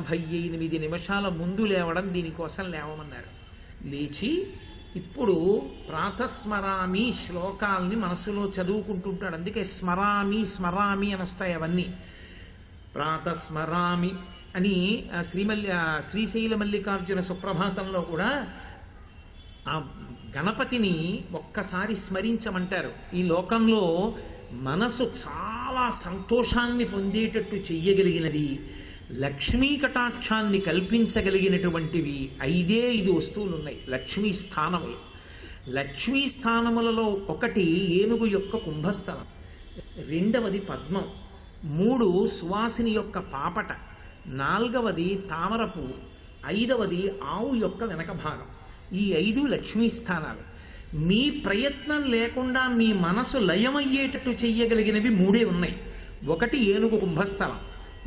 48 నిమిషాల ముందు లేవడం దీనికోసం లేవమన్నారు. లేచి ఇప్పుడు ప్రాతస్మరామి శ్లోకాల్ని మనసులో చదువుకుంటుంటాడు. అందుకే స్మరామి స్మరామి అని వస్తాయి అవన్నీ. ప్రాతస్మరామి అని శ్రీశైల మల్లికార్జున సుప్రభాతంలో కూడా ఆ గణపతిని ఒక్కసారి స్మరించమంటారు. ఈ లోకంలో మనసు చాలా సంతోషాన్ని పొందేటట్టు చెయ్యగలిగినది, లక్ష్మీ కటాక్షాన్ని కల్పించగలిగినటువంటివి 5 వస్తువులు ఉన్నాయి. లక్ష్మీ స్థానములు. లక్ష్మీ స్థానములలో ఒకటి ఏనుగు యొక్క కుంభస్థలం, 2వది పద్మం, 3 సువాసిని యొక్క పాపట, 4వది తామర పువ్వు, 5వది ఆవు యొక్క వెనక భాగం. ఈ 5 లక్ష్మీ స్థానాలు. మీ ప్రయత్నం లేకుండా మీ మనసు లయమయ్యేటట్టు చెయ్యగలిగినవి 3 ఉన్నాయి. ఒకటి ఏనుగు కుంభస్థలం,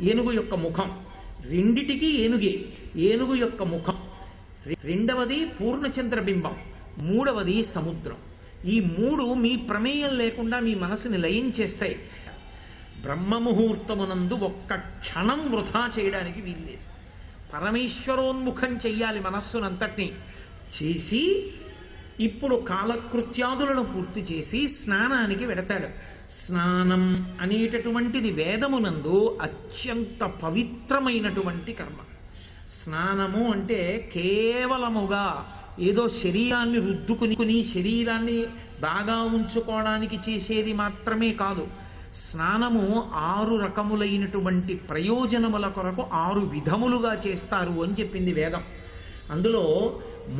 ఏనుగు యొక్క ముఖం, రెండిటికి ఏనుగే, ఏనుగు యొక్క ముఖం. 2వది పూర్ణచంద్రబింబం, 3వది సముద్రం. ఈ 3 మీ ప్రమేయం లేకుండా మీ మనసుని లయం చేస్తాయి. బ్రహ్మముహూర్తమునందు ఒక్క క్షణం వృధా చేయడానికి వీల్లేదు. పరమేశ్వరోన్ముఖం చెయ్యాలి మనస్సునంతటినీ. చేసి ఇప్పుడు కాలకృత్యాదులను పూర్తి చేసి స్నానానికి వెడతాడు. స్నానం అనేటటువంటిది వేదమునందు అత్యంత పవిత్రమైనటువంటి కర్మ. స్నానము అంటే కేవలముగా ఏదో శరీరాన్ని రుద్దుకుని శరీరాన్ని బాగా ఉంచుకోవడానికి చేసేది మాత్రమే కాదు. స్నానము 6 రకములైనటువంటి ప్రయోజనముల కొరకు 6 విధములుగా చేస్తారు అని చెప్పింది వేదం. అందులో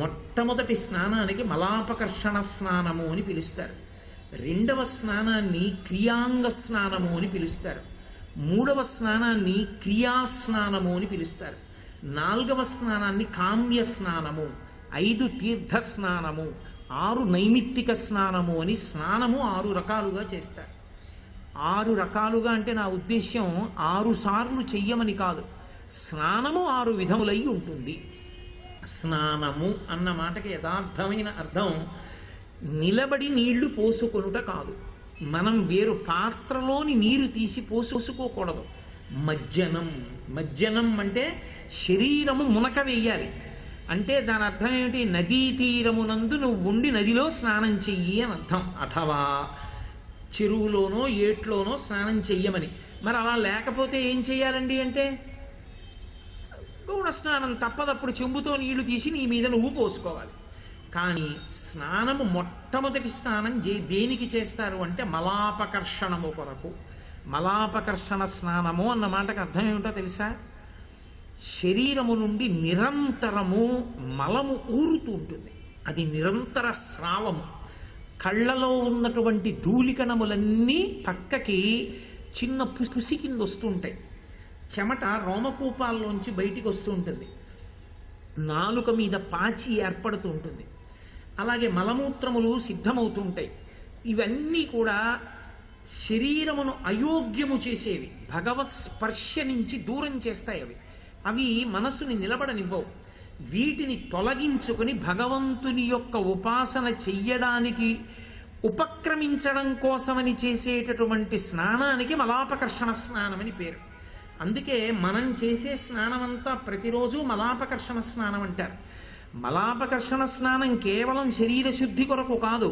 మొట్టమొదటి స్నానానికి మలాపకర్షణ స్నానము అని పిలుస్తారు. 2వ స్నానాన్ని క్రియాంగ స్నానము అని పిలుస్తారు. 3వ స్నానాన్ని క్రియాస్నానము అని పిలుస్తారు. 4వ స్నానాన్ని కామ్య స్నానము, 5 తీర్థ స్నానము, 6 నైమిత్తిక స్నానము అని స్నానము 6 రకాలుగా చేస్తారు. 6 రకాలుగా అంటే నా ఉద్దేశ్యం 6 సార్లు చెయ్యమని కాదు. స్నానము 6 విధములై ఉంటుంది. స్నానము అన్న మాటకి యథార్థమైన అర్థం నిలబడి నీళ్లు పోసుకొనుట కాదు. మనం వేరు పాత్రలోని నీరు తీసి పోసుకోకూడదు. మజ్జనం. మజ్జనం అంటే శరీరము మునక వేయాలి. అంటే దాని అర్థం ఏమిటి? నదీ తీరమునందు నువ్వు ఉండి నదిలో స్నానం చెయ్యి అని అర్థం. అథవా చెరువులోనో ఏట్లోనో స్నానం చెయ్యమని. మరి అలా లేకపోతే ఏం చెయ్యాలండి అంటే గౌణ స్నానం తప్పదప్పుడు చెంబుతో నీళ్లు తీసి నీ మీద నువ్వు పోసుకోవాలి. కానీ స్నానము మొట్టమొదటి స్నానం దేనికి చేస్తారు అంటే మలాపకర్షణము కొరకు. మలాపకర్షణ స్నానము అన్న మాటకు అర్థం ఏమిటో తెలుసా? శరీరము నుండి నిరంతరము మలము ఊరుతూ ఉంటుంది. అది నిరంతర స్రావము. కళ్ళలో ఉన్నటువంటి ధూళికణములన్నీ పక్కకి చిన్న పుసి కింద వస్తుంటాయి. చెమట రోమకూపాల్లోంచి బయటికి వస్తూ ఉంటుంది. నాలుక మీద పాచి ఏర్పడుతూ ఉంటుంది. అలాగే మలమూత్రములు సిద్ధమవుతుంటాయి. ఇవన్నీ కూడా శరీరమును అయోగ్యము చేసేవి, భగవత్ స్పర్శ నుంచి దూరం చేస్తాయి. అవి మనసుని నిలబడనివ్వవు. వీటిని తొలగించుకుని భగవంతుని యొక్క ఉపాసన చెయ్యడానికి ఉపక్రమించడం కోసమని చేసేటటువంటి స్నానానికి మలాపకర్షణ స్నానమని పేరు. అందుకే మనం చేసే స్నానమంతా ప్రతిరోజు మలాపకర్షణ స్నానం అంటారు. మలాపకర్షణ స్నానం కేవలం శరీర శుద్ధి కొరకు కాదు.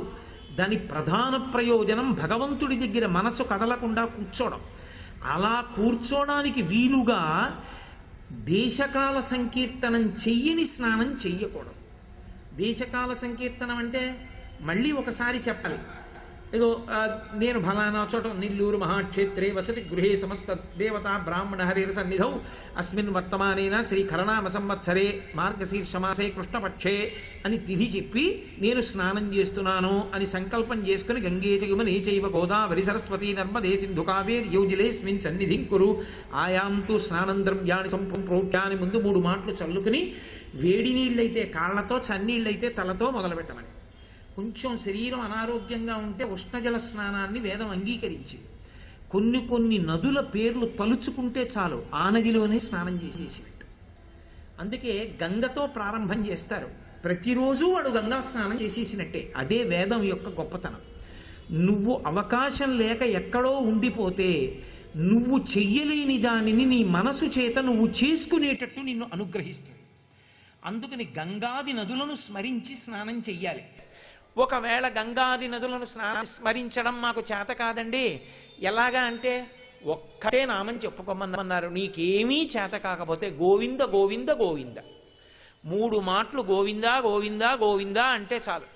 దాని ప్రధాన ప్రయోజనం భగవంతుడి దగ్గర మనసు కదలకుండా కూర్చోవడం. అలా కూర్చోడానికి వీలుగా దేశకాల సంకీర్తనం చెయ్యని స్నానం చెయ్యకూడదు. దేశకాల సంకీర్తనం అంటే మళ్ళీ ఒకసారి చెప్పాలి. ఏదో నేను ఫలానా చోట నెల్లూరు మహాక్షేత్రే వసతి గృహే సమస్త దేవత బ్రాహ్మణ హరిర సన్నిధౌ అస్మిన్ వర్తమానేన శ్రీ ఖరనామ సంవత్సరే మార్గశీర్షమాసే కృష్ణపక్షే అని తిథి చెప్పి నేను స్నానం చేస్తున్నాను అని సంకల్పం చేసుకుని గంగే చయుమనే చైవ గోదావరి సరస్వతి నర్మదే సింధు కావేరి యోజిలేస్మిన్ సన్నిధిం కురు ఆయాంతు స్నానం ద్రవ్యాన్ని సంప్రోక్యాన్ని ముందు 3 మాటలు చల్లుకుని వేడి నీళ్ళైతే కాళ్లతో, చన్నీళ్ళైతే తలతో మొదలుపెట్టమని. కొంచెం శరీరం అనారోగ్యంగా ఉంటే ఉష్ణజల స్నానాన్ని వేదం అంగీకరించింది. కొన్ని నదుల పేర్లు తలుచుకుంటే చాలు ఆ నదిలోనే స్నానం చేసేసినట్టు. అందుకే గంగతో ప్రారంభం చేస్తారు. ప్రతిరోజు వాడు గంగా స్నానం చేసేసినట్టే. అదే వేదం యొక్క గొప్పతనం. నువ్వు అవకాశం లేక ఎక్కడో ఉండిపోతే నువ్వు చెయ్యలేని దానిని నీ మనసు చేత నువ్వు చేసుకునేటట్టు నిన్ను అనుగ్రహిస్తుంది. అందుకని గంగాది నదులను స్మరించి స్నానం చెయ్యాలి. ఒకవేళ గంగాది నదులను స్మరించడం మాకు చేత కాదండి, ఎలాగా అంటే ఒక్కటే నామం చెప్పుకోమన్నారు. నీకేమీ చేత కాకపోతే గోవింద గోవింద గోవింద 3 మాటలు గోవింద గోవింద గోవింద అంటే చాలు.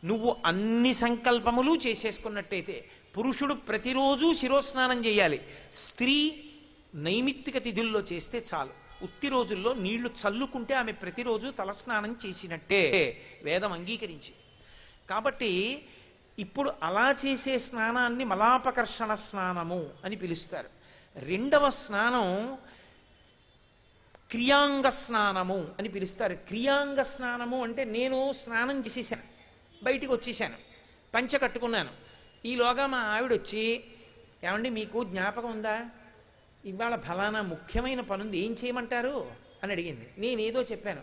నువ్వు అన్ని సంకల్పములు చేసేసుకున్నట్టయితే, పురుషుడు ప్రతిరోజు శిరోస్నానం చేయాలి, స్త్రీ నైమిత్తిక తిథుల్లో చేస్తే చాలు. ఉత్తి రోజుల్లో నీళ్లు చల్లుకుంటే ఆమె ప్రతిరోజు తలస్నానం చేసినట్టే వేదం అంగీకరించి. కాబట్టి ఇప్పుడు అలా చేసే స్నానాన్ని మలాపకర్షణ స్నానము అని పిలుస్తారు. 2వ స్నానం క్రియాంగ స్నానము అని పిలుస్తారు. క్రియాంగ స్నానము అంటే నేను స్నానం చేసేసాను, బయటికి వచ్చేసాను, పంచె కట్టుకున్నాను. ఈలోగా మా ఆవిడ వచ్చి, ఏమండి మీకు జ్ఞాపకం ఉందా, ఇవాళ ఫలానా ముఖ్యమైన పనుంది, ఏం చేయమంటారు అని అడిగింది. నేనేదో చెప్పాను.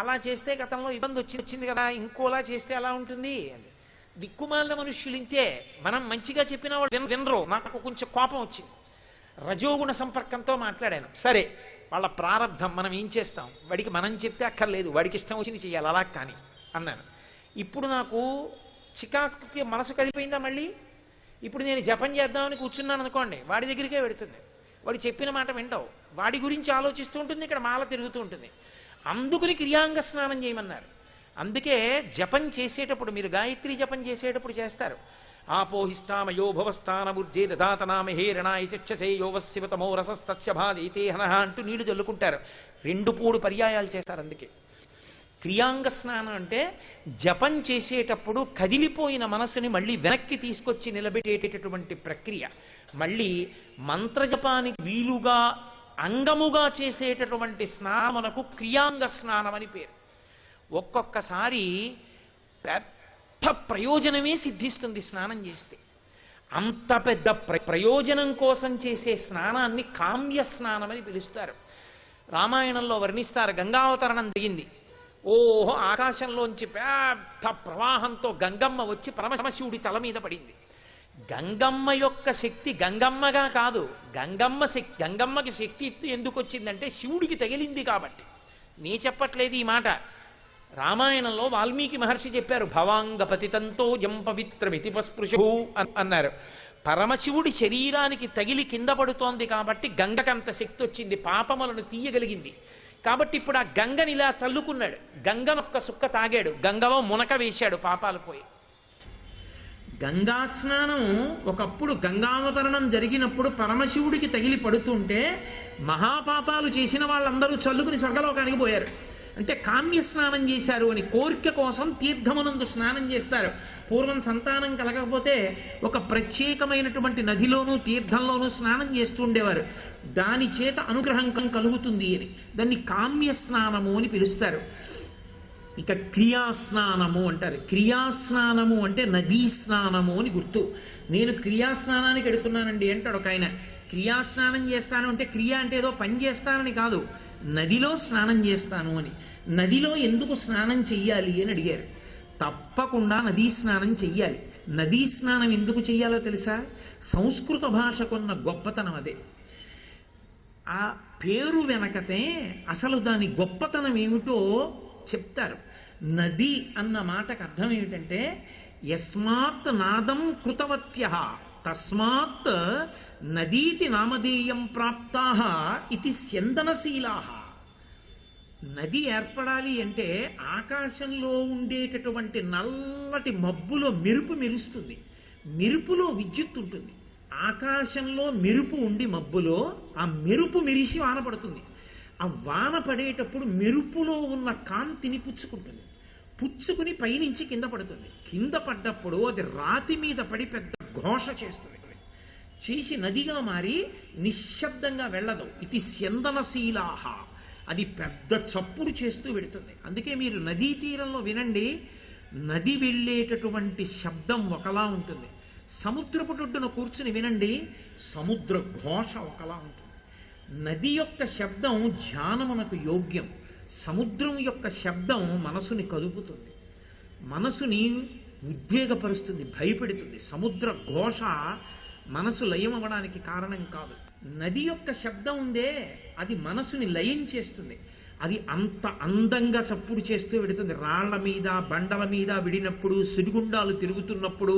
అలా చేస్తే గతంలో ఇబ్బంది వచ్చింది కదా, ఇంకోలా చేస్తే ఎలా ఉంటుంది అని. దిక్కుమాలిన మనుష్యులు ఇంతే, మనం మంచిగా చెప్పిన వాళ్ళు వినరు. నాకు కొంచెం కోపం వచ్చింది, రజోగుణ సంపర్కంతో మాట్లాడాను. సరే, వాళ్ళ ప్రారంధం, మనం ఏం చేస్తాం, వాడికి మనం చెప్తే అక్కర్లేదు, వాడికి ఇష్టం వచ్చింది చెయ్యాలి, అలా కానీ అన్నాను. ఇప్పుడు నాకు చికాకుకి మనసు కదిలిపోయిందా మళ్ళీ. ఇప్పుడు నేను జపం చేద్దామని కూర్చున్నాను అనుకోండి, వాడి దగ్గరికే పెడుతుంది, వాడు చెప్పిన మాట వింటావు, వాడి గురించి ఆలోచిస్తూ ఉంటుంది, ఇక్కడ మాల తిరుగుతూ ఉంటుంది. అందుకుని క్రియాంగ స్నానం చేయమన్నారు. అందుకే జపం చేసేటప్పుడు, మీరు గాయత్రి జపం చేసేటప్పుడు చేస్తారు, ఆపోహిష్టామయో భవస్థానబుద్ధే దదాతనామహేరణాయ చక్షసే యోవశివతమో రసస్తస్య భాదైతే హనః అంటూ నీళ్లు చల్లుకుంటారు. 2 పర్యాయాలు చేస్తారు. అందుకే క్రియాంగ స్నానం అంటే జపం చేసేటప్పుడు కదిలిపోయిన మనసుని మళ్ళీ వెనక్కి తీసుకొచ్చి నిలబెట్టేటటువంటి ప్రక్రియ. మళ్ళీ మంత్రజపానికి వీలుగా అంగముగా చేసేటటువంటి స్నానమునకు క్రియాంగ స్నానం అని పేరు. ఒక్కొక్కసారి పెద్ద ప్రయోజనమే సిద్ధిస్తుంది స్నానం చేస్తే. అంత పెద్ద ప్రయోజనం కోసం చేసే స్నానాన్ని కామ్య స్నానం అని పిలుస్తారు. రామాయణంలో వర్ణిస్తారు, గంగావతరణం దిగింది, ఓహో ఆకాశంలోంచి పెద్ద ప్రవాహంతో గంగమ్మ వచ్చి పరమశివుడి తల మీద పడింది. గంగమ్మ యొక్క శక్తి గంగమ్మగా కాదు, గంగమ్మకి శక్తి ఎందుకు వచ్చిందంటే శివుడికి తగిలింది కాబట్టి. నీ చెప్పట్లేదు ఈ మాట, రామాయణంలో వాల్మీకి మహర్షి చెప్పారు. భవాంగ పతితంతో యం పవిత్రమితి పస్పృశు అన్నారు. పరమశివుడి శరీరానికి తగిలి కింద పడుతోంది కాబట్టి గంగకంత శక్తి వచ్చింది, పాపములను తీయగలిగింది. కాబట్టి ఇప్పుడు ఆ గంగని ఇలా తల్లుకున్నాడు, గంగనొక్క చుక్క తాగాడు, గంగలో మునక వేశాడు, పాపాలు పోయి. గంగా స్నానం ఒకప్పుడు గంగావతరణం జరిగినప్పుడు పరమశివుడికి తగిలి పడుతుంటే మహాపాపాలు చేసిన వాళ్ళందరూ చల్లుకుని స్వర్గలోకానికి పోయారు. అంటే కామ్య స్నానం చేశారు అని, కోరిక కోసం తీర్థమునందు స్నానం చేస్తారు. పూర్వం సంతానం కలగకపోతే ఒక ప్రత్యేకమైనటువంటి నదిలోనూ తీర్థంలోనూ స్నానం చేస్తూ ఉండేవారు, దాని చేత అనుగ్రహం కలుగుతుంది అని. దాన్ని కామ్య స్నానము అని పిలుస్తారు. ఇక క్రియాస్నానము అంటారు. క్రియాస్నానము అంటే నదీ స్నానము అని గుర్తు. నేను క్రియాస్నానానికి ఎడుతున్నానండి అంటాడు ఒక ఆయన. క్రియాస్నానం చేస్తాను అంటే క్రియ అంటే ఏదో పని చేస్తానని కాదు, నదిలో స్నానం చేస్తాను అని. నదిలో ఎందుకు స్నానం చెయ్యాలి అని అడిగారు. తప్పకుండా నదీ స్నానం చెయ్యాలి. నదీ స్నానం ఎందుకు చెయ్యాలో తెలుసా? సంస్కృత భాషకున్న గొప్పతనం అదే. ఆ పేరు వెనకతే అసలు దాని గొప్పతనం ఏమిటో చెప్తారు. నది అన్న మాటకు అర్థం ఏమిటంటే, యస్మాత్ నాదం కృతవత్యః తస్మాత్ నదీతి నామధేయం ప్రాప్తాః ఇది స్యందనశీలాః. నది ఏర్పడాలి అంటే ఆకాశంలో ఉండేటటువంటి నల్లటి మబ్బులో మెరుపు మెరుస్తుంది, మెరుపులో విద్యుత్ ఉంటుంది. ఆకాశంలో మెరుపు ఉండి మబ్బులో ఆ మెరుపు మెరిసి వాన పడుతుంది. ఆ వాన పడేటప్పుడు మెరుపులో ఉన్న కాంతిని పుచ్చుకుంటుంది, పుచ్చుకుని పైనుంచి కింద పడుతుంది. కింద పడ్డప్పుడు అది రాతి మీద పడి పెద్ద ఘోష చేస్తుంది, చేసి నదిగా మారి నిశ్శబ్దంగా వెళ్ళదు. ఇది స్యందనశీలాహ, అది పెద్ద చప్పుడు చేస్తూ వెడుతుంది. అందుకే మీరు నదీ తీరంలో వినండి, నది వెళ్ళేటటువంటి శబ్దం ఒకలా ఉంటుంది. సముద్రపుటొడ్డున కూర్చుని వినండి, సముద్ర ఘోష ఒకలా ఉంటుంది. నది యొక్క శబ్దం ధ్యానమునకు యోగ్యం, సముద్రం యొక్క శబ్దం మనసుని కదుపుతుంది, మనసుని ఉద్వేగపరుస్తుంది, భయపెడుతుంది. సముద్ర ఘోష మనసు లయం అవ్వడానికి కారణం కాదు. నది యొక్క శబ్దం ఉందే అది మనసుని లయం చేస్తుంది. అది అంత అందంగా చప్పుడు చేస్తూ వెడుతుంది. రాళ్ల మీద బండల మీద విడినప్పుడు, సుడిగుండాలు తిరుగుతున్నప్పుడు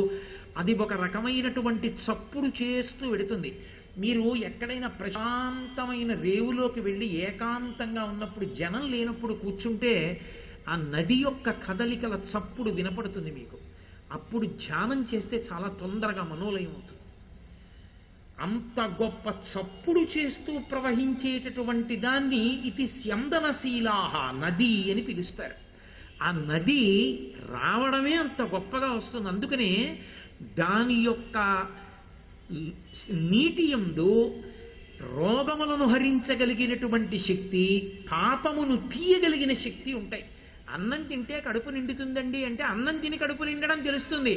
అది ఒక రకమైనటువంటి చప్పుడు చేస్తూ వెడుతుంది. మీరు ఎక్కడైనా ప్రశాంతమైన రేవులోకి వెళ్ళి ఏకాంతంగా ఉన్నప్పుడు, జనం లేనప్పుడు కూర్చుంటే ఆ నది యొక్క కదలికల చప్పుడు వినపడుతుంది మీకు. అప్పుడు ధ్యానం చేస్తే చాలా తొందరగా మనోలయం అవుతుంది. అంత గొప్ప చప్పుడు చేస్తూ ప్రవహించేటటువంటి దాన్ని ఇది స్యందనశీలాహ నది అని పిలుస్తారు. ఆ నది రావడమే అంత గొప్పగా వస్తుంది. అందుకనే దాని యొక్క నీటి యందు రోగములను హరించగలిగినటువంటి శక్తి, పాపమును తీయగలిగిన శక్తి ఉంటాయి. అన్నం తింటే కడుపు నిండుతుందండి అంటే అన్నం తిని కడుపు నిండడం తెలుస్తుంది.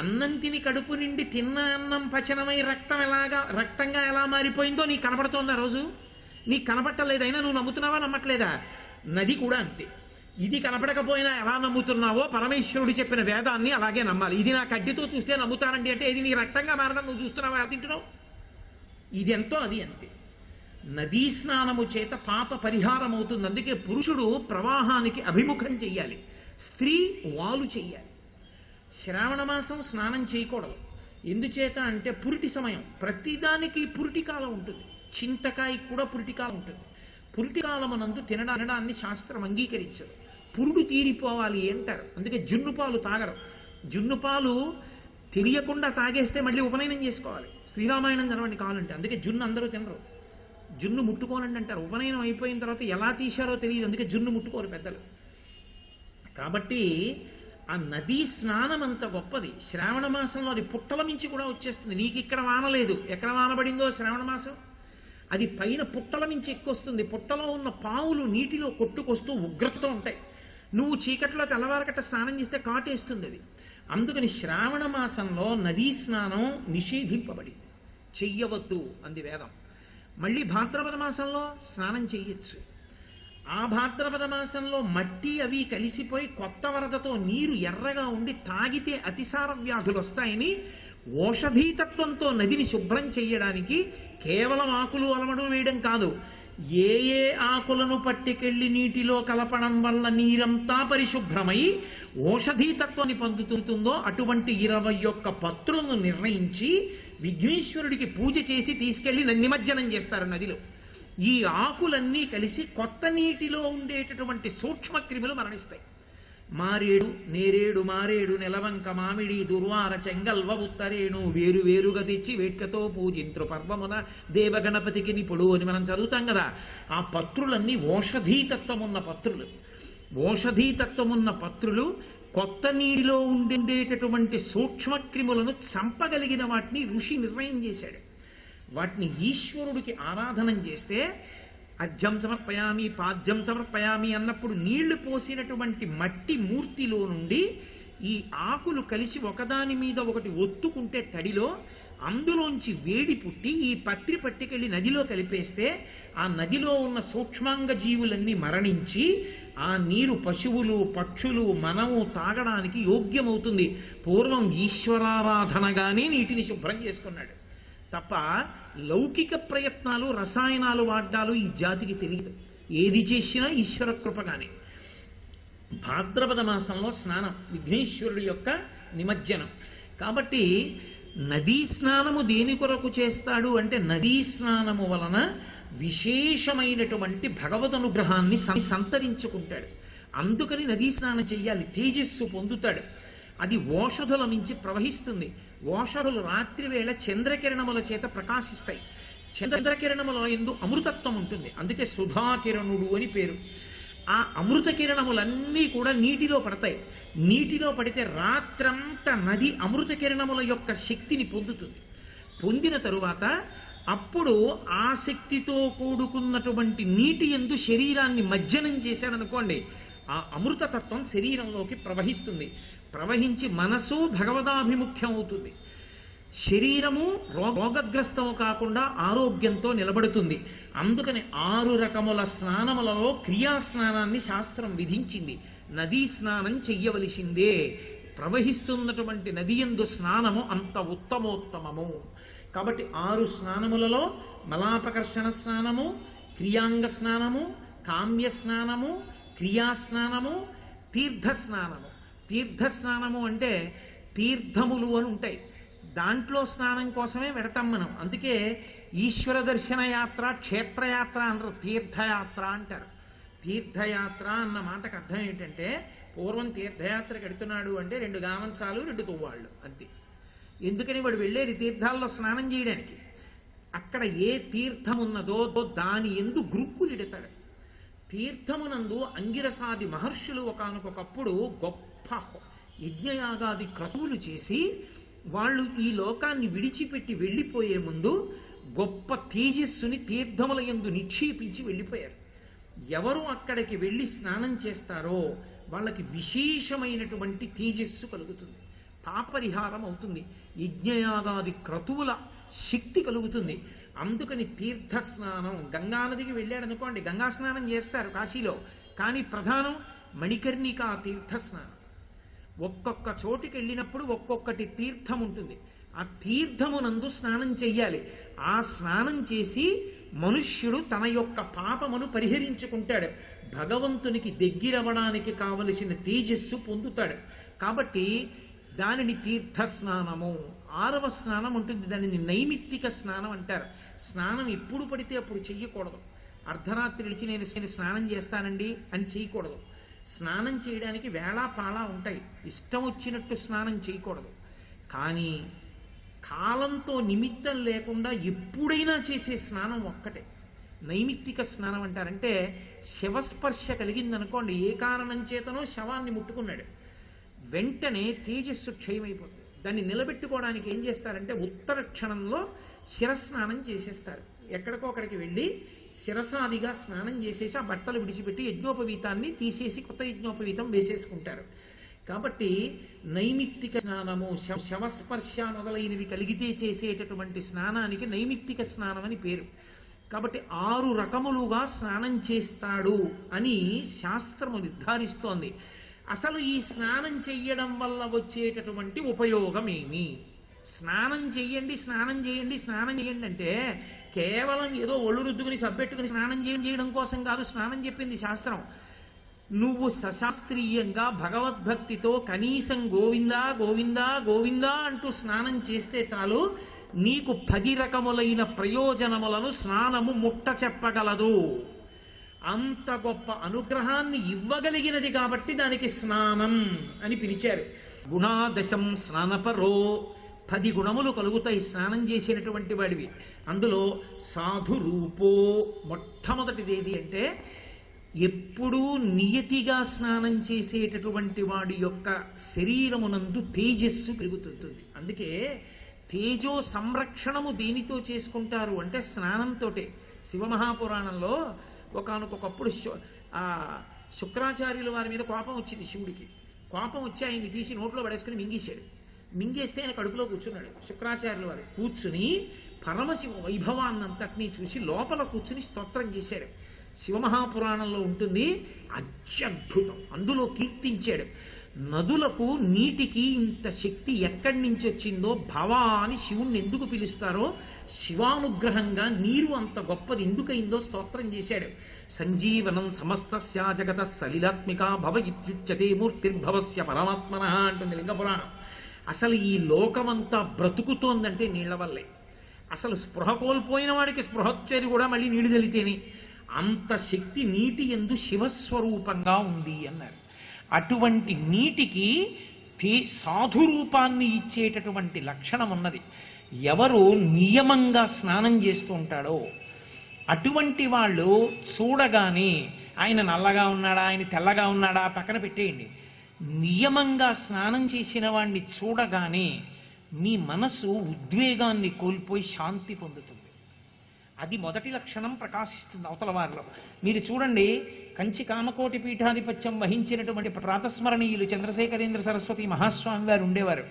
అన్నం తిని కడుపు నిండి తిన్న అన్నం పచనమై రక్తంగా ఎలా మారిపోయిందో నీకు కనపడుతోంది. ఆ రోజు నీకు కనపట్టలేదైనా నువ్వు నమ్ముతున్నావా నమ్మట్లేదా? నది కూడా అంతే. ఇది కనపడకపోయినా ఎలా నమ్ముతున్నావో పరమేశ్వరుడు చెప్పిన వేదాన్ని అలాగే నమ్మాలి. ఇది నా కడ్డితో చూస్తే నమ్ముతానండి అంటే ఇది నీ రక్తంగా మారడం నువ్వు చూస్తున్నావా, ఎలా తింటున్నావు? ఇది ఎంతో అది అంతే. నదీ స్నానము చేత పాప పరిహారం అవుతుంది. అందుకే పురుషుడు ప్రవాహానికి అభిముఖం చెయ్యాలి, స్త్రీ వాలు చెయ్యాలి. శ్రావణ మాసం స్నానం చేయకూడదు. ఎందుచేత అంటే పురిటి సమయం. ప్రతిదానికి పురిటి కాలం ఉంటుంది. చింతకాయకి కూడా పురిటి కాలం ఉంటుంది. పురిటి కాలమునందు తినడాన్ని శాస్త్రం అంగీకరించదు. పురుడు తీరిపోవాలి అంటారు. అందుకే జున్ను పాలు తాగరు. జున్ను పాలు తెలియకుండా తాగేస్తే మళ్ళీ ఉపనయనం చేసుకోవాలి. శ్రీరామాయణం చదవండి కావాలంటే. అందుకే జున్ను అందరూ తినరు. జున్ను ముట్టుకోనండి అంటారు. ఉపనయనం అయిపోయిన తర్వాత ఎలా తీశారో తెలియదు. అందుకే జున్ను ముట్టుకోరు పెద్దలు. కాబట్టి ఆ నదీ స్నానం అంత గొప్పది. శ్రావణ మాసంలో అది పుట్టల మించి కూడా వచ్చేస్తుంది. నీకు ఇక్కడ వానలేదు, ఎక్కడ వానబడిందో శ్రావణ మాసం అది పైన పుట్టల మించి ఎక్కువస్తుంది. పుట్టలో ఉన్న పావులు నీటిలో కొట్టుకొస్తూ ఉగ్రతతో ఉంటాయి. నువ్వు చీకట్లో తెల్లవారకట్ట స్నానం చేస్తే కాటేస్తుంది అది. అందుకని శ్రావణ మాసంలో నదీ స్నానం నిషేధింపబడింది, చెయ్యవద్దు అంది వేదం. మళ్ళీ భాద్రపద మాసంలో స్నానం చెయ్యొచ్చు. ఆ భాద్రపద మాసంలో మట్టి అవి కలిసిపోయి కొత్త వరదతో నీరు ఎర్రగా ఉండి తాగితే అతిసార వ్యాధులు వస్తాయని ఓషధీతత్వంతో నదిని శుభ్రం చెయ్యడానికి కేవలం ఆకులు అలమడం వేయడం కాదు, ఏ ఏ ఆకులను పట్టుకెళ్లి నీటిలో కలపడం వల్ల నీరంతా పరిశుభ్రమై ఓషధీతత్వాన్ని పొందుతుందో అటువంటి 21 పత్రులను నిర్ణయించి విఘ్నేశ్వరుడికి పూజ చేసి తీసుకెళ్లి నిమజ్జనం చేస్తారు నదిలో. ఈ ఆకులన్నీ కలిసి కొత్త నీటిలో ఉండేటటువంటి సూక్ష్మ క్రిములు మరణిస్తాయి. మారేడు, నేరేడు, మారేడు, నెలవంక, మామిడి, దుర్వార, చెంగల్వ, ఉత్తరేణు వేరు వేరుగా తెచ్చి వేట్కతో పూజింత్రు పర్వమున దేవగణపతికి నిపుడు అని మనం చదువుతాం కదా. ఆ పత్రులన్నీ ఓషధీతత్వం ఉన్న పత్రులు. ఓషధీతత్వం ఉన్న పత్రులు కొత్త నీటిలో ఉండేటటువంటి సూక్ష్మక్రిములను చంపగలిగిన వాటిని ఋషి నిర్ణయం చేశాడు. వాటిని ఈశ్వరుడికి ఆరాధనం చేస్తే అర్ఘ్యం సమర్పయామి, పాద్యం సమర్పయామి అన్నప్పుడు నీళ్లు పోసినటువంటి మట్టి మూర్తిలో నుండి ఈ ఆకులు కలిసి ఒకదాని మీద ఒకటి ఒత్తుకుంటే తడిలో అందులోంచి వేడి పుట్టి ఈ పత్రి పట్టుకెళ్ళి నదిలో కలిపేస్తే ఆ నదిలో ఉన్న సూక్ష్మాంగ జీవులన్నీ మరణించి ఆ నీరు పశువులు, పక్షులు, మనము తాగడానికి యోగ్యమవుతుంది. పూర్వం ఈశ్వరారాధనగానే నీటిని శుభ్రం చేసుకున్నాడు తప్ప లౌకిక ప్రయత్నాలు, రసాయనాలు వాడ్డాలు ఈ జాతికి తెలియదు. ఏది చేసినా ఈశ్వర కృపగానే. భాద్రపద మాసంలో స్నానం విఘ్నేశ్వరుడి యొక్క నిమజ్జనం. కాబట్టి నదీ స్నానము దేని కొరకు చేస్తాడు అంటే నదీ స్నానము వలన విశేషమైనటువంటి భగవద్ అనుగ్రహాన్ని సంతరించుకుంటాడు. అందుకని నదీ స్నానం చెయ్యాలి, తేజస్సు పొందుతాడు. అది ఓషధుల మించి ప్రవహిస్తుంది. ఓషధులు రాత్రి వేళ చంద్రకిరణముల చేత ప్రకాశిస్తాయి. చంద్రకిరణముల యందు అమృతత్వం ఉంటుంది. అందుకే సుధాకిరణుడు అని పేరు. ఆ అమృత కిరణములన్నీ కూడా నీటిలో పడతాయి. నీటిలో పడితే రాత్రంతా నది అమృత కిరణముల యొక్క శక్తిని పొందుతుంది. పొందిన తరువాత అప్పుడు ఆ శక్తితో కూడుకున్నటువంటి నీటి యందు శరీరాన్ని మజ్జనం చేశాడనుకోండి, ఆ అమృతతత్వం శరీరంలోకి ప్రవహిస్తుంది. ప్రవహించి మనసు భగవదాభిముఖ్యం అవుతుంది. శరీరము రోగగ్రస్తము కాకుండా ఆరోగ్యంతో నిలబడుతుంది. అందుకని 6 రకముల స్నానములలో క్రియాస్నానాన్ని శాస్త్రం విధించింది. నదీ స్నానం చెయ్యవలసిందే. ప్రవహిస్తున్నటువంటి నది యందు స్నానము అంత ఉత్తమోత్తమము. కాబట్టి 6 స్నానములలో మలాపకర్షణ స్నానము, క్రియాంగ స్నానము, కామ్య స్నానము, క్రియాస్నానము, తీర్థస్నానము. తీర్థస్నానము అంటే తీర్థములు అని ఉంటాయి, దాంట్లో స్నానం కోసమే వెడతాం మనం. అందుకే ఈశ్వర దర్శన యాత్ర, క్షేత్రయాత్ర అనరు, తీర్థయాత్ర అంటారు. తీర్థయాత్ర అన్న మాటకు అర్థం ఏంటంటే, పూర్వం తీర్థయాత్రకు ఎడుతున్నాడు అంటే 2 గామంచాలు 2 తువ్వాళ్ళు అంతే. ఎందుకని వాడు వెళ్ళేది తీర్థాల్లో స్నానం చేయడానికి. అక్కడ ఏ తీర్థం ఉన్నదో దాని ఎందు గ్రుక్కులిడతాడు. తీర్థమునందు అంగిరసాది మహర్షులు ఒకానొకప్పుడు గొప్ప యజ్ఞయాగాది క్రతువులు చేసి వాళ్ళు ఈ లోకాన్ని విడిచిపెట్టి వెళ్ళిపోయే ముందు గొప్ప తేజస్సుని తీర్థముల యందు నిక్షేపించి వెళ్ళిపోయారు. ఎవరు అక్కడికి వెళ్ళి స్నానం చేస్తారో వాళ్ళకి విశేషమైనటువంటి తేజస్సు కలుగుతుంది, పాపరిహారం అవుతుంది, యజ్ఞయాగాది క్రతువుల శక్తి కలుగుతుంది. అందుకని తీర్థ స్నానం. గంగానదికి వెళ్ళాడు అనుకోండి, గంగా స్నానం చేస్తారు కాశీలో, కానీ ప్రధానం మణికర్ణికా తీర్థ స్నానం. ఒక్కొక్క చోటికి వెళ్ళినప్పుడు ఒక్కొక్కటి తీర్థం ఉంటుంది, ఆ తీర్థమునందు స్నానం చెయ్యాలి. ఆ స్నానం చేసి మనుష్యుడు తన యొక్క పాపమును పరిహరించుకుంటాడు, భగవంతునికి దగ్గరవడానికి కావలసిన తేజస్సు పొందుతాడు. కాబట్టి దానిని తీర్థ స్నానము. 6వ స్నానం ఉంటుంది, దానిని నైమిత్తిక స్నానం అంటారు. స్నానం ఎప్పుడు పడితే అప్పుడు చెయ్యకూడదు. అర్ధరాత్రి విడిచి నేను స్నానం చేస్తానండి అని చేయకూడదు. స్నానం చేయడానికి వేళా పాళా ఉంటాయి, ఇష్టం వచ్చినట్టు స్నానం చేయకూడదు. కానీ కాలంతో నిమిత్తం లేకుండా ఎప్పుడైనా చేసే స్నానం ఒక్కటే నైమిత్తిక స్నానం అంటారంటే, శవస్పర్శ కలిగిందనుకోండి, ఏ కారణం చేతనో శవాన్ని ముట్టుకున్నాడు, వెంటనే తేజస్సు క్షయమైపోతుంది. దాన్ని నిలబెట్టుకోవడానికి ఏం చేస్తారంటే ఉత్తర క్షణంలో శిరస్నానం చేసేస్తారు. ఎక్కడికో అక్కడికి వెళ్ళి శిరసాదిగా స్నానం చేసేసి ఆ బట్టలు విడిచిపెట్టి యజ్ఞోపవీతాన్ని తీసేసి కొత్త యజ్ఞోపవీతం వేసేసుకుంటారు. కాబట్టి నైమిత్తిక స్నానము, శవస్పర్శ మొదలైనవి కలిగితే చేసేటటువంటి స్నానానికి నైమిత్తిక స్నానం అని పేరు. కాబట్టి 6 రకములుగా స్నానం చేస్తాడు అని శాస్త్రము నిర్ధారిస్తోంది. అసలు ఈ స్నానం చెయ్యడం వల్ల వచ్చేటటువంటి ఉపయోగం ఏమి? స్నానం చెయ్యండి, స్నానం చేయండి, స్నానం చేయండి అంటే కేవలం ఏదో ఒళ్ళు రుద్దుకుని సబ్బెట్టుకుని స్నానం చేయడం కోసం కాదు స్నానం చెప్పింది శాస్త్రం. నువ్వు సశాస్త్రీయంగా భగవద్భక్తితో కనీసం గోవిందా గోవిందా గోవిందా అంటూ స్నానం చేస్తే చాలు, నీకు 10 రకములైన ప్రయోజనములను స్నానము ముట్ట చెప్పగలదు. అంత గొప్ప అనుగ్రహాన్ని ఇవ్వగలిగినది కాబట్టి దానికి స్నానం అని పిలిచారు. గుణాదశం స్నానపరో, 10 గుణములు కలుగుతాయి స్నానం చేసినటువంటి వాడివి. అందులో సాధు రూపో, మొట్టమొదటిది ఏది అంటే ఎప్పుడూ నియతిగా స్నానం చేసేటటువంటి వాడి యొక్క శరీరమునందు తేజస్సు పెరుగుతుంటుంది. అందుకే తేజో సంరక్షణము దేనితో చేసుకుంటారు అంటే స్నానంతోటే. శివమహాపురాణంలో ఒకానొకప్పుడు శుక్రాచార్యుల వారి మీద కోపం వచ్చింది శివుడికి. కోపం వచ్చి ఆయన్ని తీసి నోట్లో పడేసుకుని మింగేశాడు. మింగేస్తే ఆయన కడుపులో కూర్చున్నాడు. శుక్రాచార్యుల వారు కూర్చుని పరమశివ వైభవాన్నంతటినీ చూసి లోపల కూర్చుని స్తోత్రం చేశాడు. శివమహాపురాణంలో ఉంటుంది, అత్యద్భుతం. అందులో కీర్తించాడు, నదులకు నీటికి ఇంత శక్తి ఎక్కడి నుంచి వచ్చిందో, భవా అని శివుణ్ణి ఎందుకు పిలుస్తారో, శివానుగ్రహంగా నీరు అంత గొప్పది ఎందుకయిందో స్తోత్రం చేశాడు. సంజీవనం సమస్తస్య జగత సలిలాత్మిక భవ ఇత్యుచ్యతే మూర్తిర్భవస్య పరమాత్మన అంటుంది లింగపురాణం. అసలు ఈ లోకమంతా బ్రతుకుతోందంటే నీళ్ల వల్లే. అసలు స్పృహ కోల్పోయిన వాడికి స్పృహ వచ్చేది కూడా మళ్ళీ నీళ్లు తెలితేనే. అంత శక్తి నీటి యందు శివస్వరూపంగా ఉంది అన్నారు. అటువంటి నీటికి సాధు రూపాన్ని ఇచ్చేటటువంటి లక్షణం ఉన్నది. ఎవరు నియమంగా స్నానం చేస్తూ ఉంటాడో అటువంటి వాళ్ళు చూడగానే ఆయన నల్లగా ఉన్నాడా, ఆయన తెల్లగా ఉన్నాడా పక్కన పెట్టేయండి, నియమంగా స్నానం చేసిన వాడిని చూడగానే మీ మనసు ఉద్వేగాన్ని కోల్పోయి శాంతి పొందుతుంది. అది మొదటి లక్షణం ప్రకాశిస్తుంది అవతల వారిలో. మీరు చూడండి, కంచి కామకోటి పీఠాధిపత్యం వహించినటువంటి ప్రాతస్మరణీయులు చంద్రశేఖరేంద్ర సరస్వతి మహాస్వామి వారు ఉండేవారు.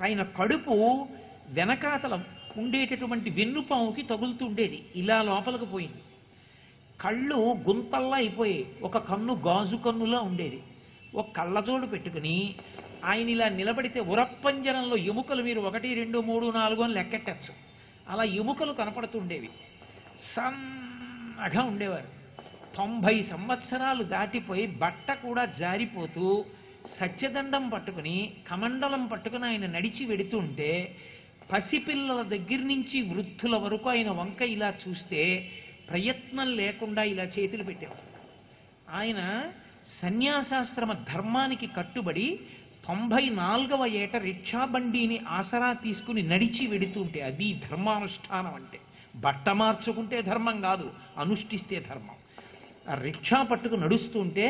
ఆయన కడుపు వెనకాతల ఉండేటటువంటి వెన్నుపాముకి తగులుతూ ఉండేది, ఇలా లోపలికి పోయింది. కళ్ళు గుంతల్లా అయిపోయాయి, ఒక కన్ను గాజు కన్నులా ఉండేది. ఒక కళ్ళజోడు పెట్టుకుని ఆయన ఇలా నిలబడితే ఉరప్పంజరంలో ఎముకలు మీరు 1, 2, 3, 4 అని లెక్కెట్టచ్చు. అలా ఎముకలు కనపడుతుండేవి. సన్నగా ఉండేవారు. 90 సంవత్సరాలు దాటిపోయి బట్ట కూడా జారిపోతూ సత్యదండం పట్టుకుని కమండలం పట్టుకుని ఆయన నడిచి వెడుతుంటే పసిపిల్లల దగ్గర నుంచి వృద్ధుల వరకు ఆయన వంక ఇలా చూస్తే ప్రయత్నం లేకుండా ఇలా చేతులు పెట్టేవారు. ఆయన సన్యాసాశ్రమ ధర్మానికి కట్టుబడి 94వ ఏట రిక్షాబండిని ఆసరా తీసుకుని నడిచి వెడుతుంటే అది ధర్మానుష్ఠానం అంటే. బట్ట మార్చుకుంటే ధర్మం కాదు, అనుష్ఠిస్తే ధర్మం. ఆ రిక్షా పట్టుకు నడుస్తుంటే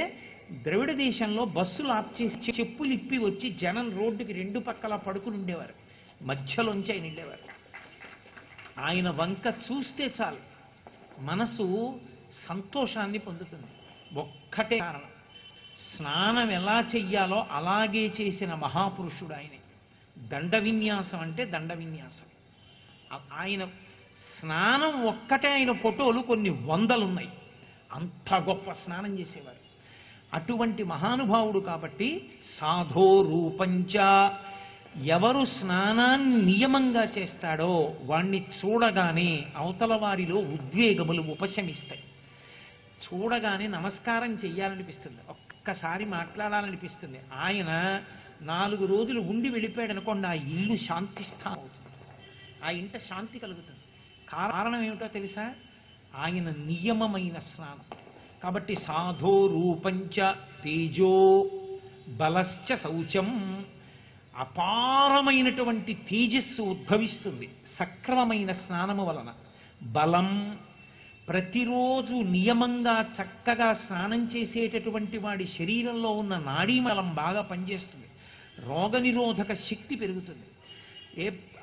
ద్రవిడ దేశంలో బస్సులు ఆప్ చేసి చెప్పులు ఇప్పి వచ్చి జనం రోడ్డుకి 2 పక్కల పడుకుని ఉండేవారు. మధ్యలోంచి ఆయన వెళ్ళేవారు. ఆయన వంక చూస్తే చాలు మనసు సంతోషాన్ని పొందుతుంది. ఒక్కటే కారణం, స్నానం ఎలా చెయ్యాలో అలాగే చేసిన మహాపురుషుడు ఆయనే. దండ విన్యాసం అంటే దండ విన్యాసం. ఆయన స్నానం ఒక్కటే ఆయన ఫోటోలు కొన్ని 100 ఉన్నాయి. అంత గొప్ప స్నానం చేసేవారు. అటువంటి మహానుభావుడు కాబట్టి సాధో రూపంచ, ఎవరు స్నానాన్ని నియమంగా చేస్తాడో వాణ్ణి చూడగానే అవతల వారిలో ఉద్వేగములు ఉపశమిస్తాయి. చూడగానే నమస్కారం చెయ్యాలనిపిస్తుంది, ఒక్కసారి మాట్లాడాలనిపిస్తుంది. ఆయన 4 రోజులు ఉండి వెళ్ళిపోయాడు అనుకోండి, ఆ ఇల్లు శాంతి స్థానం అవుతుంది, ఆ ఇంట శాంతి కలుగుతుంది. కారణం ఏమిటో తెలుసా? ఆయన నియమమైన స్నానం. కాబట్టి సాధో రూపంచ తేజో బలశ్చ శౌచం, అపారమైనటువంటి తేజస్సు ఉద్భవిస్తుంది సక్రమమైన స్నానము వలన. బలం, ప్రతిరోజు నియమంగా చక్కగా స్నానం చేసేటటువంటి వాడి శరీరంలో ఉన్న నాడీమలం బాగా పనిచేస్తుంది, రోగనిరోధక శక్తి పెరుగుతుంది.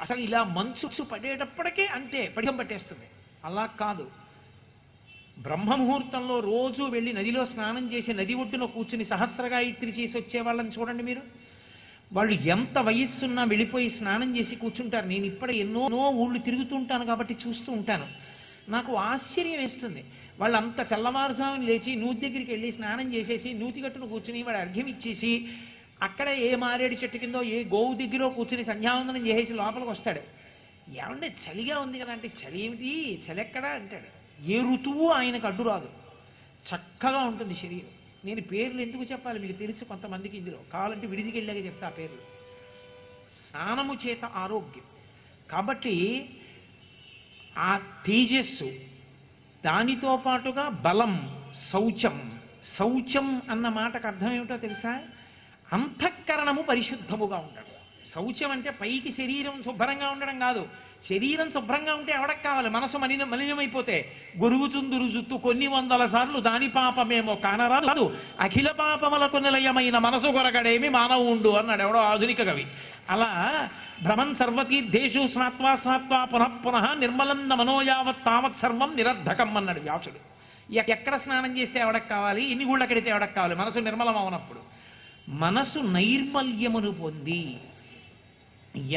అసలు ఇలా మంచు పడేటప్పటికే అంతే పడిగం పట్టేస్తుంది. అలా కాదు, బ్రహ్మముహూర్తంలో రోజు వెళ్ళి నదిలో స్నానం చేసి నది ఒడ్డున కూర్చుని సహస్రగాయత్రి చేసి వచ్చే వాళ్ళని చూడండి మీరు. వాళ్ళు ఎంత వయస్సున్నా వెళ్ళిపోయి స్నానం చేసి కూర్చుంటారు. నేను ఇప్పుడే ఎన్నో ఊళ్ళు తిరుగుతుంటాను కాబట్టి చూస్తూ ఉంటాను. నాకు ఆశ్చర్యం వేస్తుంది. వాళ్ళు అంత తెల్లవారుజామున లేచి నూతి దగ్గరికి వెళ్ళి స్నానం చేసేసి నూతి గట్టును కూర్చుని వాడు అర్ఘ్యం ఇచ్చేసి అక్కడే ఏ మారేడు చెట్టు కిందో ఏ గోవు దగ్గర కూర్చుని సంధ్యావందనం చేసేసి లోపలికి వస్తాడు. ఏమంటే చలిగా ఉంది కదా అంటే, చలి ఏమిటి, చలి ఎక్కడా అంటాడు. ఏ ఋతువు ఆయనకు అడ్డు రాదు, చక్కగా ఉంటుంది శరీరం. నేను పేర్లు ఎందుకు చెప్పాలి మీకు తెలుసు కొంతమందికి, ఇందులో కావాలంటే విడిదికి వెళ్ళాక చెప్తా పేర్లు. స్నానము చేత ఆరోగ్యం. కాబట్టి ఆ తేజస్సు, దానితో పాటుగా బలం, శౌచం. శౌచం అన్న మాటకు అర్థం ఏమిటో తెలుసా? అంతఃకరణము పరిశుద్ధముగా ఉండడం. శౌచం అంటే పైకి శరీరం శుభ్రంగా ఉండడం కాదు. శరీరం శుభ్రంగా ఉంటే ఎవడకు కావాలి? మనసు మలినమైపోతే గొరుగుచుందురు జుత్తు కొన్ని 100 సార్లు దాని పాపమేమో కానరాదు, అఖిల పాపములకు నిలయమైన మనసు కొరగడేమి మానవుండు అన్నాడు ఎవడో ఆధునిక కవి. అలా భ్రమన్ సర్వతీర్థేషు స్నాత్వా స్నాత్వా పునః పునః నిర్మలంద మనోయావత్ తావత్ సర్వం నిరర్ధకం అన్నాడు వ్యాసుడు. ఎక్కడ స్నానం చేస్తే ఎవడకు కావాలి? ఎన్ని గుళ్ళకెడితే ఎవడకు కావాలి? మనసు నిర్మలం అవునప్పుడు. మనసు నైర్మల్యమును పొంది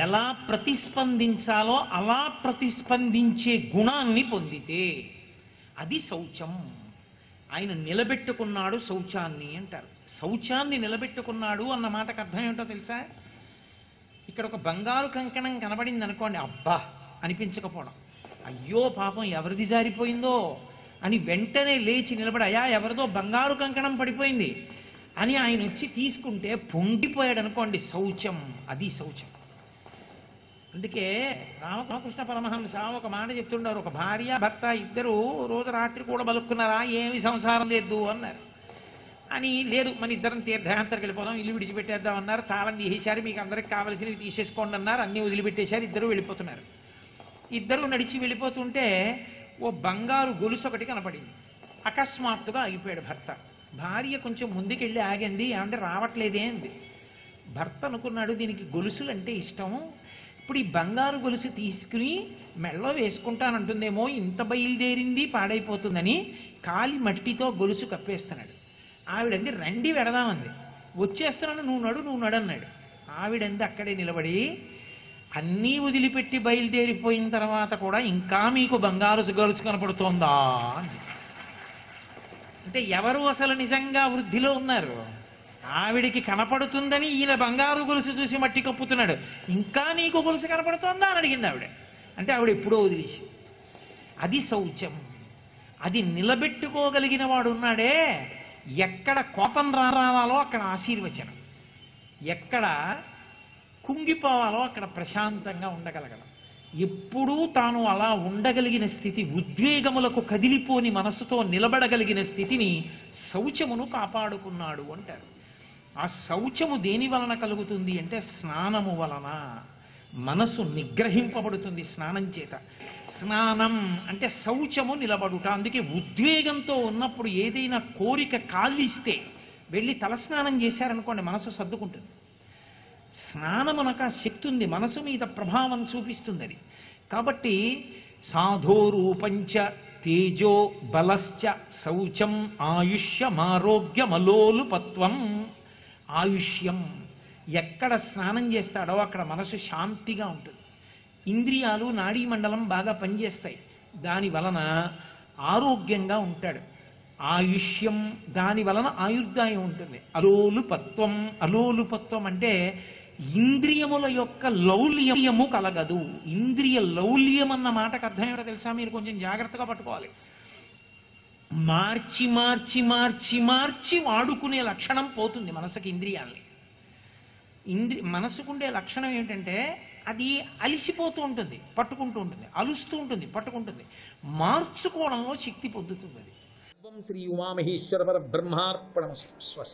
ఎలా ప్రతిస్పందించాలో అలా ప్రతిస్పందించే గుణాన్ని పొందితే అది శౌచం. ఆయన నిలబెట్టుకున్నాడు శౌచాన్ని అంటారు. శౌచాన్ని నిలబెట్టుకున్నాడు అన్న మాటకు అర్థం ఏమిటో తెలుసా? ఇక్కడ ఒక బంగారు కంకణం కనబడింది అనుకోండి, అబ్బా అనిపించకపోవడం, అయ్యో పాపం ఎవరిది జారిపోయిందో అని వెంటనే లేచి నిలబడి, అయ్యా ఎవరిదో బంగారు కంకణం పడిపోయింది అని ఆయన వచ్చి తీసుకుంటే పొంగిపోయాడు అనుకోండి, శౌచం. అది శౌచం. అందుకే రామకృష్ణ పరమహంస ఒక మాట చెప్తుండారు, ఒక భార్య భర్త ఇద్దరు రోజు రాత్రి కూడా బలుక్కున్నారా, ఏమి సంసారం లేదు అన్నారు. అని లేదు మన ఇద్దరం తీర్థయాత్రకు వెళ్ళిపోదాం, ఇల్లు విడిచిపెట్టేద్దాం అన్నారు. తాళం తీసేశారు, మీకు అందరికి కావలసినవి తీసేసుకోండి అన్నారు. అన్నీ వదిలిపెట్టేశారు, ఇద్దరు వెళ్ళిపోతున్నారు. ఇద్దరు నడిచి వెళ్ళిపోతుంటే ఓ బంగారు గొలుసు ఒకటి కనపడింది. అకస్మాత్తుగా ఆగిపోయాడు భర్త. భార్య కొంచెం ముందుకెళ్ళి ఆగింది, ఏమంటే రావట్లేదే అంది. భర్త అనుకున్నాడు దీనికి గొలుసులు అంటే ఇష్టం, ఇప్పుడు ఈ బంగారు గొలుసు తీసుకుని మెళ్ళో వేసుకుంటానంటుందేమో, ఇంత బయలుదేరింది పాడైపోతుందని కాలి మట్టితో గొలుసు కప్పేస్తున్నాడు. ఆవిడంది రండి వెడదామంది. వచ్చేస్తున్నాను, నువ్వు నడు అన్నాడు. ఆవిడంది అక్కడే నిలబడి, అన్నీ వదిలిపెట్టి బయలుదేరిపోయిన తర్వాత కూడా ఇంకా మీకు బంగారు గొలుసు కనపడుతోందా అని. అంటే ఎవరు అసలు నిజంగా వృద్ధిలో ఉన్నారు? ఆవిడికి కనపడుతుందని ఈయన బంగారు గొలుసు చూసి మట్టి కప్పుతున్నాడు. ఇంకా నీకు గొలుసు కనపడుతోందా అని అడిగింది ఆవిడ. అంటే ఆవిడ ఎప్పుడో వదిలేసి. అది శౌచం. అది నిలబెట్టుకోగలిగిన వాడు ఉన్నాడే, ఎక్కడ కోపం రావాలో అక్కడ ఆశీర్వచనం, ఎక్కడ కుంగిపోవాలో అక్కడ ప్రశాంతంగా ఉండగలగడం, ఎప్పుడూ తాను అలా ఉండగలిగిన స్థితి, ఉద్వేగములకు కదిలిపోని మనసుతో నిలబడగలిగిన స్థితిని శౌచమును కాపాడుకున్నాడు అంటారు. ఆ శౌచము దేని వలన కలుగుతుంది అంటే స్నానము వలన. మనసు నిగ్రహింపబడుతుంది స్నానం చేత. స్నానం అంటే శౌచము నిలబడుట. అందుకే ఉద్వేగంతో ఉన్నప్పుడు ఏదైనా కోరిక కాలిస్తే వెళ్ళి తలస్నానం చేశారనుకోండి, మనసు సర్దుకుంటుంది. స్నానమునకు ఆ శక్తి ఉంది, మనసు మీద ప్రభావం చూపిస్తుంది అది. కాబట్టి సాధోరూపంచ తేజో బలశ్చ శౌచం ఆయుష్యమారోగ్యమలోలుపత్వం. ఆయుష్యం, ఎక్కడ స్నానం చేస్తాడో అక్కడ మనసు శాంతిగా ఉంటుంది. ఇంద్రియాలు నాడీ మండలం బాగా పనిచేస్తాయి, దాని వలన ఆరోగ్యంగా ఉంటాడు. ఆయుష్యం, దాని వలన ఆయుర్దాయం ఉంటుంది. అలోలుపత్వం, అలోలుపత్వం అంటే ఇంద్రియముల యొక్క లౌల్యము కలగదు. ఇంద్రియ లౌల్యం అన్న మాటకు అర్థం ఏమిటో తెలుసా? మీరు కొంచెం జాగ్రత్తగా పట్టుకోవాలి. మార్చి మార్చి మార్చి మార్చి వాడుకునే లక్షణం పోతుంది మనసుకి, ఇంద్రియాల్ని. మనసుకుండే లక్షణం ఏమిటంటే అది అలిసిపోతూ ఉంటుంది, పట్టుకుంటూ ఉంటుంది, అలుస్తూ ఉంటుంది, పట్టుకుంటుంది. మార్చుకోవడంలో శక్తి పొందుతుంది అది. శ్రీ ఉమామహేశ్వర పరబ్రహ్మార్పణమస్తు. స్వస్తి.